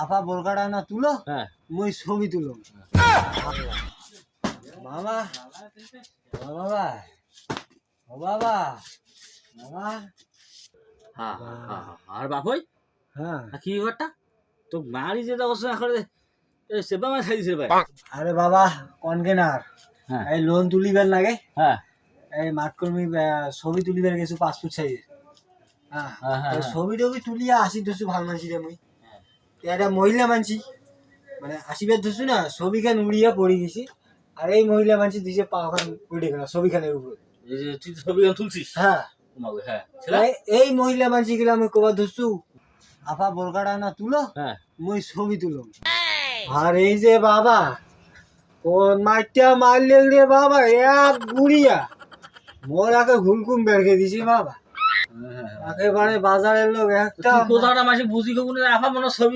আপা বোরকাটা না তুলো, হ্যাঁ মুই ছবি তুলো। মামা, ও বাবা, ও বাবা, মামা। হ্যাঁ হ্যাঁ আর বাপই হ্যাঁ, কি ব্যাপারটা তো মারি যে অবশ্য এখন সেবা মাছ খাইছে ভাই। আরে বাবা কনকেনার হ্যাঁ এই লোন তুলিবার লাগে, হ্যাঁ এই মাঠকর্মী ছবি তুলিবার গেছো পাসপোর্ট সাইজের। হ্যাঁ, হ্যাঁ হ্যাঁ তো ছবি টবি তুলিয়া আসি ধরছু ভাল মানছি রে মুই। একটা মহিলা মানছি, মানে আসিবার ধরছু না ছবিখান উড়িয়া পড়ে গেছি, আর এই মহিলা মানছি দিছে পাখান উঠে গেল ছবিখানের উপরে। এই যে তুই ছবি তুলছিস হ্যাঁ, তোমাকে হ্যাঁ ছেলে এই মহিলা মানছি গেলে আমি কবা ধরছু আপা বোরকাটা না তুলো, হ্যাঁ মুই ছবি তুলো। আর এই যে বাবা কোন মাইটা মারলে রে বাবা, এক গুড়িয়া মোর আগে হুলকুম বেরকে দিছি বাবা, একেবারে বাজারের লোক একটা কোথাও না মাসে বুঝি কবুনের আফা মনে ছবি